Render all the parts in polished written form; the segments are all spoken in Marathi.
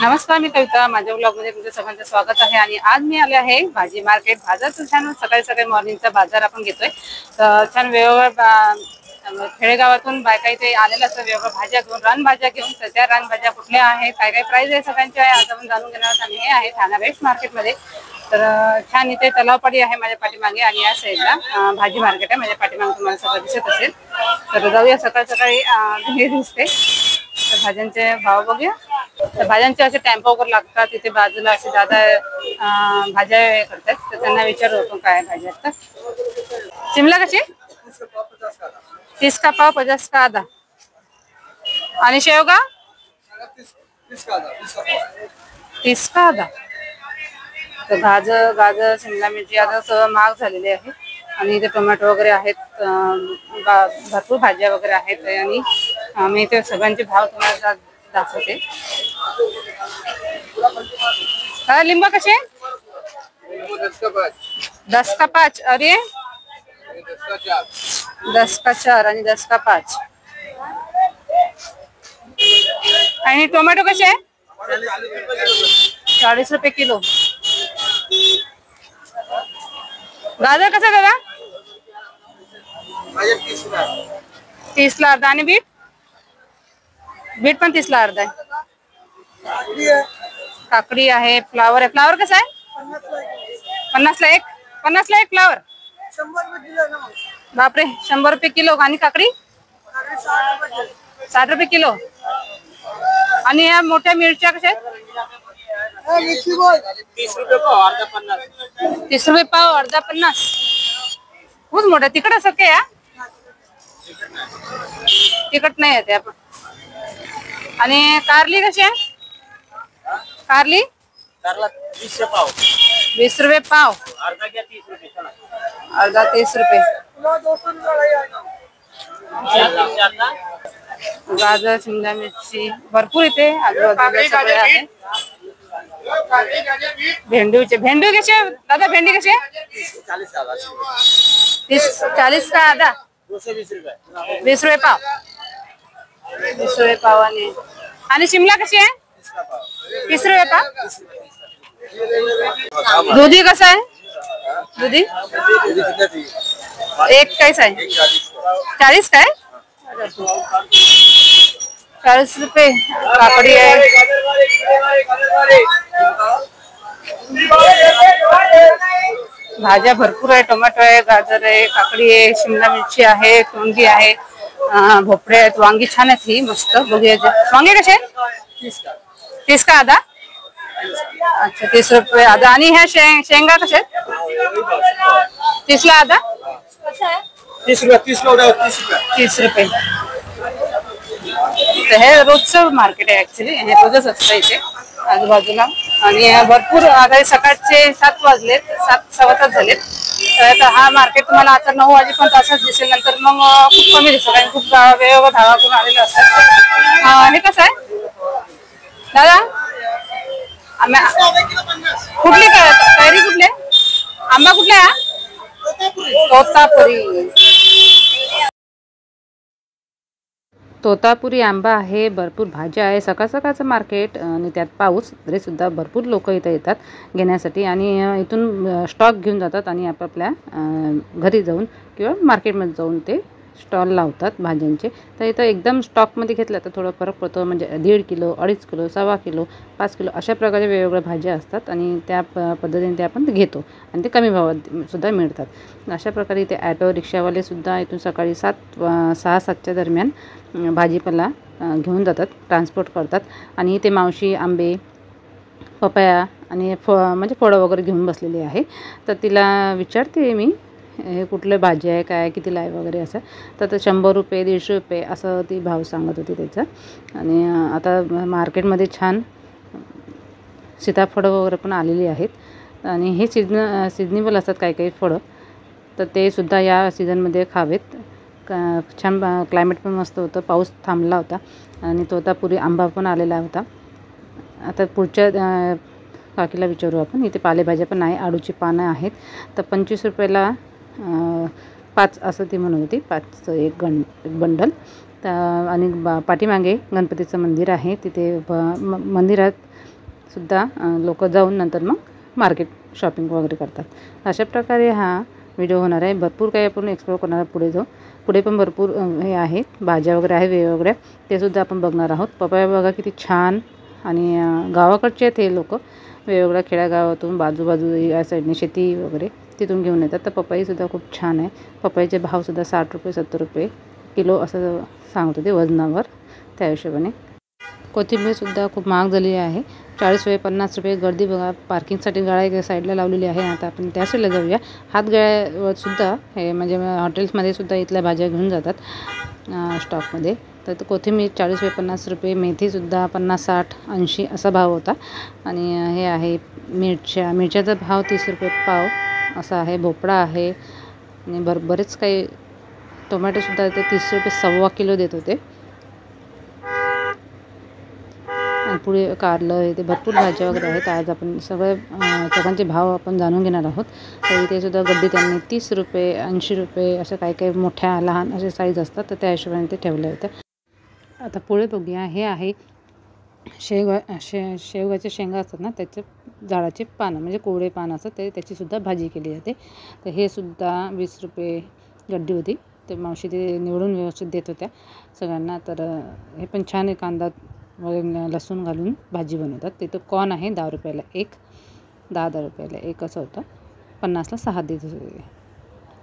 नमस्कार, मी कविता. माझ्या ब्लॉगमध्ये तुमचं सगळ्यांचं स्वागत आहे. आणि आज मी आले आहे भाजी मार्केट. बाजारचं छान सकाळी मॉर्निंगचा बाजार आपण घेतोय. तर छान वेगवेगळ्या खेडेगावातून बायका इथे आलेल्या असतात वेगवेगळ्या भाज्या घेऊन, रानभाज्या घेऊन. तर त्या रानभाज्या कुठल्या आहेत, काय काय प्राइस आहे सगळ्यांच्या आहे आज आपण जाणून घेणार आहोत. आणि हे आहे ठाणा वेस्ट मार्केटमध्ये. तर छान इथे तलावपाडी आहे माझ्या पाठीमागे आणि या साईडला भाजी मार्केट आहे माझ्या पाठीमागे. तुम्हाला सगळं दिसत असेल. तर जाऊया, सकाळी हे दिसते. तर भाज्यांचे भाव बघूया. तर भाज्यांचे असे टेम्पो वगैरे लागतात तिथे बाजूला. असे दादा भाज्या करतात, तर त्यांना विचारू आपण काय भाज्या आहेत. तर शिमला कशी 30 का पाव, 50 का आधा. आणि शेवगा 30 का आधा. तर गाजर शिमला मिरची आता सगळं महाग झालेली आहे. आणि इथे टोमॅटो वगैरे आहेत, भरपूर भाज्या वगैरे आहेत. आणि मी इथे सगळ्यांचे भाव तुम्हाला दाखवते. लिंबा कसे 10 का 5. अरे 10 का 4 आणि 10 का 5. आणि टोमॅटो कसे 40 रुपये किलो. गाजर कसा दादा 30 ला अर्धा. आणि बीट पण 30 ला अर्धा आहे. काकडी आहे, फ्लावर आहे. फ्लावर कसा आहे 50 ला एक. 50 ला एक फ्लावर. बापरे, 100 रुपये किलो. आणि काकडी 60 रुपये किलो. आणि या मोठ्या मिरच्या कशा आहेत 30 रुपये पाव, अर्धा 50. खूप मोठ्या. तिखट असत का या? तिखट नाही येते आपण. आणि कारली कशी आहे कारली 20 रुपये पाव. अर्धा 30 रुपये. गाजर शिमला मिरची भरपूर इथे आजूबाजूला सगळे आहे. भेंडी कसे दादा? भेंडी कसे 40 का आधा. 20 रुपये पाव. 20 रुपये पाव. आणि शिमला कशी आहे 30 रुपये पाव. दुधी कसा आहे दुधी एक काहीच आहे 40 काय 40 रुपये. काकडी आहे. भाज्या भरपूर आहे. टोमॅटो आहे, गाजर आहे, काकडी आहे, शिमला मिरची आहे, कोंगी आहे, भोपळे आहेत, वांगी छान आहेत. ही मस्त बघूया. वांगे कसे 30 का आधा. अच्छा 30 रुपये आधा. आणि ह्या शेंगा कशा 30 ला आधा. 30 रुपये. तर हे रोजचं मार्केट आहे ऍक्च्युली. हे रोजच असतं इथे आजूबाजूला. आणि भरपूर आता सकाळचे 7 वाजलेत, 7 सव्वा 7 झालेत. तर हा मार्केट तुम्हाला आता 9 वाजेपर्यंत असंच दिसेल. नंतर मग खूप कमी दिसत आणि खूप वेगवेगळ्या भागातून आलेलं असतात. हे कसं आहे दादा? कुठली कैरी कुठले? आंबा कुठला आहे तोतापुरी. तोतापुरी आंबा आहे. भरपूर भाज्या आहे. सकाळचं मार्केट आणि त्यात पाऊस तरी सुद्धा भरपूर लोक इथं येतात घेण्यासाठी. आणि इथून स्टॉक घेऊन जातात आणि आपापल्या घरी जाऊन किंवा मार्केटमध्ये जाऊन ते स्टॉल लावतात भाज्यांचे. तर इथं एकदम स्टॉकमध्ये घेतलं तर थोडा फरक पडतो. म्हणजे 1.5 किलो, 2.5 किलो, 1.25 किलो, 5 किलो अशा प्रकारच्या वेगवेगळ्या भाज्या असतात. आणि त्या पद्धतीने ते आपण घेतो आणि ते कमी भावात सुद्धा मिळतात. अशा प्रकारे इथे ॲटो रिक्षावालेसुद्धा इथून सकाळी 6-7च्या दरम्यान भाजीपाला घेऊन जातात, ट्रान्सपोर्ट करतात. आणि इथे मावशी आंबे, पपया आणि म्हणजे फळं वगैरे घेऊन बसलेली आहे. तर तिला विचारते मी हे कुठले भाजी आहे, काय कितीला आहे वगैरे असं. तर 100 रुपये, 150 रुपये असं ती भाव सांगत होती त्याचा. आणि आता मार्केटमध्ये छान सीताफळं वगैरे पण आलेली आहेत. आणि हे सिजनेबल असतात काही फळं. तर ते सुद्धा या सीझनमध्ये खावेत. छान क्लायमेट पण मस्त होतं. पाऊस थांबला होता आणि तोतापुरी आंबा पण आलेला होता. आता पुढच्या काकीला विचारू आपण. इथे पालेभाज्या पण आहे. आळूची पानं आहेत. तर 25 रुपयाला 5 असं ती म्हणत होती. 5चं एक बंडल. तर आणि पाठीमागे गणपतीचं मंदिर आहे. तिथे मंदिरात सुद्धा लोक जाऊन नंतर मग मार्केट शॉपिंग वगैरे करतात. अशा प्रकारे हा व्हिडिओ होणार आहे. भरपूर काही आपण एक्सप्लोर करणार आहोत पुढे जाऊन. पुढे पण भरपूर हे आहेत, भाज्या वगैरे आहे वेगवेगळ्या, ते सुद्धा आपण बघणार आहोत. पपया बघा किती छान, आणि गावाकडचे आहेत हे लोक, वेगवेगळ्या खेड्यागावातून बाजूबाजू या साईडने शेती वगैरे तिथून घेऊन येतात. तर पपईसुद्धा खूप छान आहे. पपईचे भावसुद्धा 60 रुपये 70 रुपये किलो असं सांगत होते वजनावर, त्या हिशोबाने. कोथिंबीरसुद्धा खूप महाग झालेली आहे, 40 रुपये 50 रुपये. गर्दी बघा, पार्किंगसाठी गाड्या एका साईडला लावलेली आहे. आता आपण त्या साईडला जाऊया. हातगाड्यावरसुद्धा हे म्हणजे हॉटेल्समध्ये सुद्धा इथल्या भाज्या घेऊन जातात स्टॉकमध्ये. तर कोथिंबीर 40 रुपये 50 रुपये, मेथीसुद्धा 50 60 80 असा भाव होता. आणि हे आहे मिरच्याचा भाव 30 रुपये पाव असा आहे. भोपळा आहे आणि बरेच काही, टोमॅटोसुद्धा ते 30 रुपये सव्वा किलो देत होते. आणि पुढे कारलं हे ते भरपूर भाज्या वगैरे आहेत. आज आपण सगळ्यांचे भाव आपण जाणून घेणार आहोत. तर इथे सुद्धा गड्डी त्यांनी 30 रुपये 80 रुपये असं काही काही मोठ्या लहान असे साईज असतात, तर त्या हिशोबाने ते ठेवले होते. आता पुढे बघूया. हे आहे शेवगाच्या शेंगा असतात ना, त्याचे झाडाचे पानं म्हणजे कोवळे पान असतात, त्याचीसुद्धा भाजी केली जाते. तर हे सुद्धा 20 रुपये गड्डी होती. ते मावशी ते निवडून व्यवस्थित देत होत्या सगळ्यांना. तर हे पण छान आहे, कांदा वगैरे लसूण घालून भाजी बनवतात. तिथं कॉर्न आहे 10 रुपयाला एक, 10 रुपयाला एक असं होतं. 50ला 6 देत होते.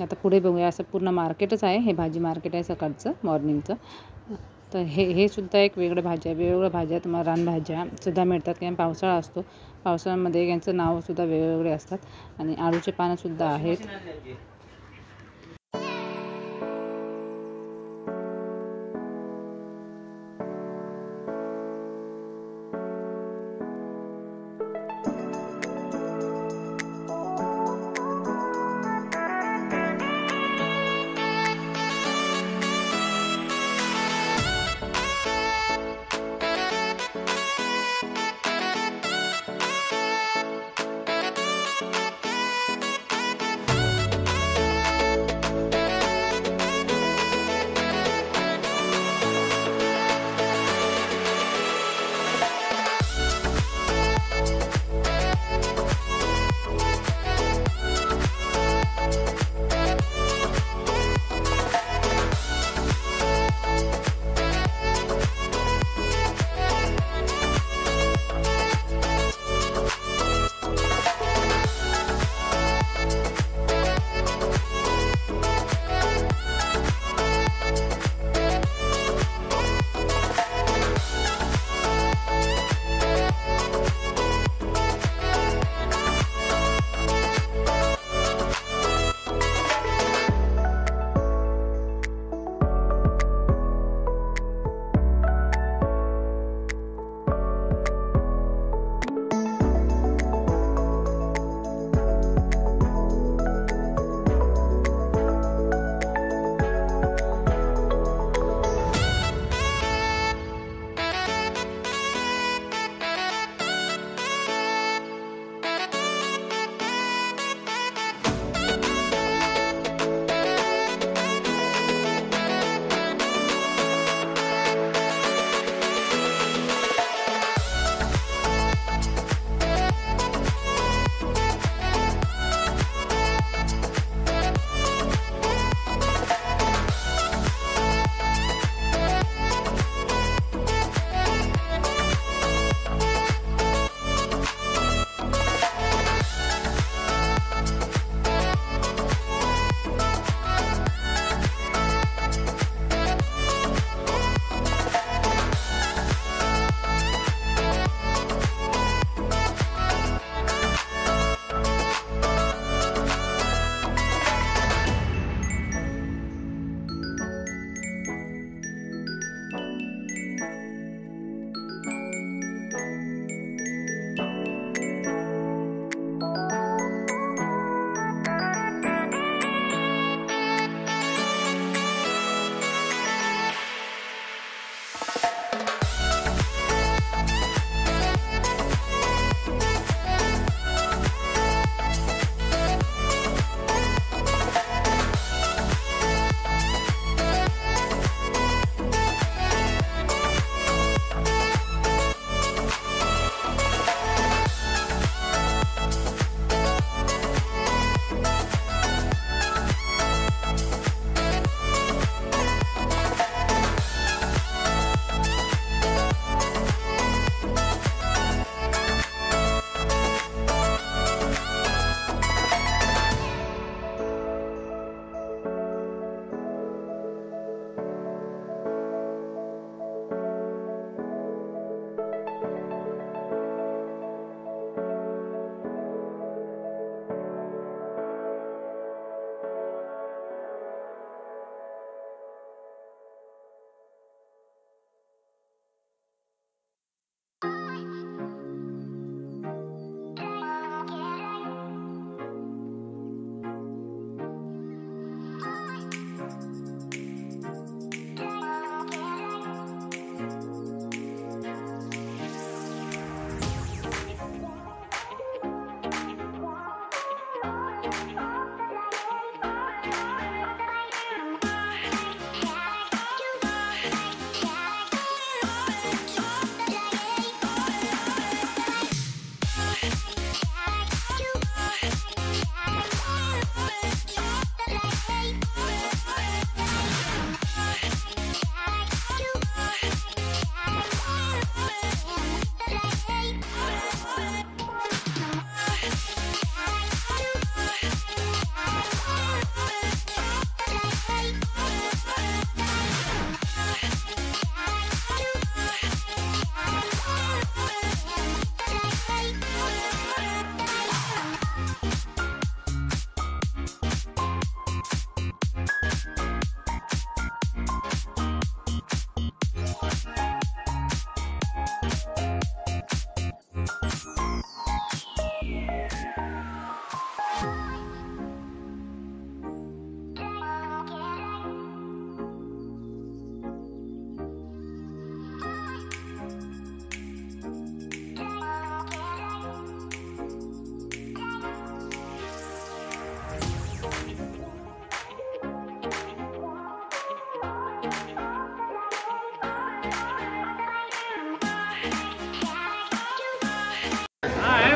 आता पुढे बघूया. असं पूर्ण मार्केटच आहे, हे भाजी मार्केट आहे सकाळचं मॉर्निंगचं. तर हे सुद्धा एक वेगवेगळ्या भाज्या तुम्हाला रानभाज्या सुद्धा मिळतात. कारण पावसाळा असतो, पावसाळ्यामध्ये यांचं नावसुद्धा वेगवेगळे असतात. आणि आळूचे पानंसुद्धा आहेत.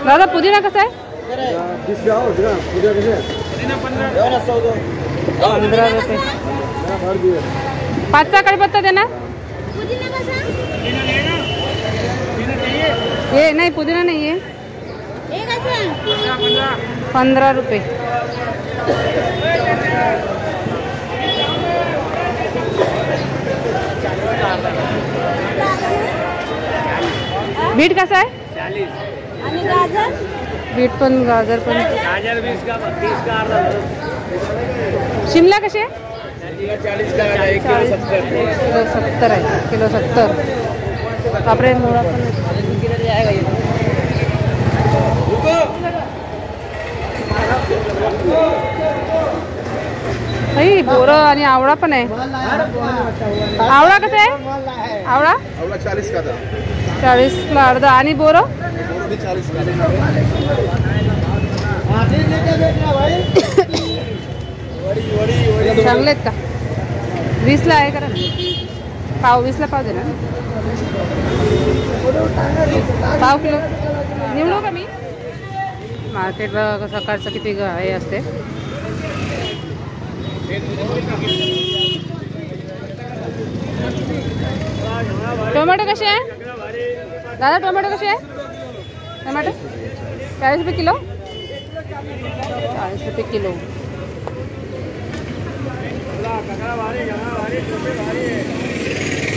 दादा पुदिना कसा आहे? 15 रुपये. 5चा कढीपत्ता देणार? ये नाही, पुदिना नाही आहे. 15 रुपये. बीट कसा आहे? 40. आणि गाजर? बीट पण, गाजर पण. गाजर 20 का 30 का अर्धा. शिमला कशी आहे? 40 का 1 किलो 70. किलो 70 आहे. किलो 70. बापरे, मुळा पण नाही. बोरं आणि आवळा पण आहे. आवळा कसा आहे? आवळा 40 का था. 40ला अर्धा. आणि बोरं 40 का. चांगले आहेत का? 20ला आहे का? पाव 20ला पाव दे ना. पाव किलो निवडू का मी? मार्केटला सकाळचं किती हे असते. टोमॅटो कसे आहे दादा? टोमॅटो कसे आहे? टोमॅटो 40 रुपये किलो. 40 रुपये किलो.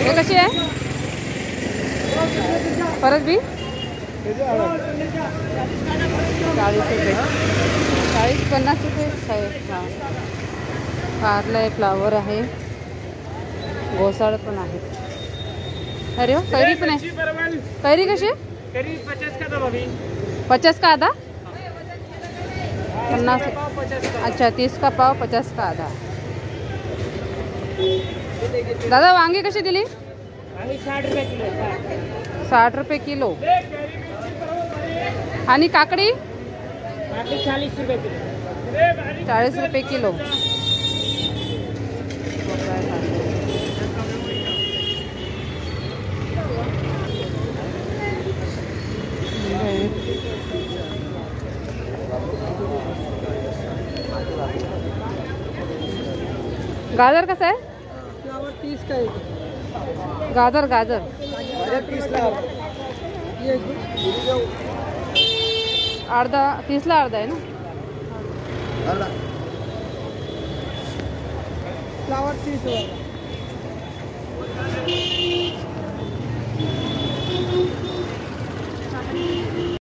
हे कशी आहे? परत बी 40 रुपये. 40-50 रुपये. हां, कारला आहे, फ्लावर आहे, घोसाळ पण आहे. अरे हो, कैरी पण आहे. कैरी कशी आहे? 50 का था भाभी. 50 का आधा. 50. अच्छा, 30 का पाव, 50 का आधा. दादा वांगी कशी दिली? 60 रुपये किलो. 60 रुपये किलो. आणि काकडी 40 रुपये किलो. 40 रुपये किलो. गाजर कसा आहे? फ्लावर 30 का एक. गाजर गाजर 30 ला अर्धा. 30ला अर्धा आहे ना. फ्लावर 30.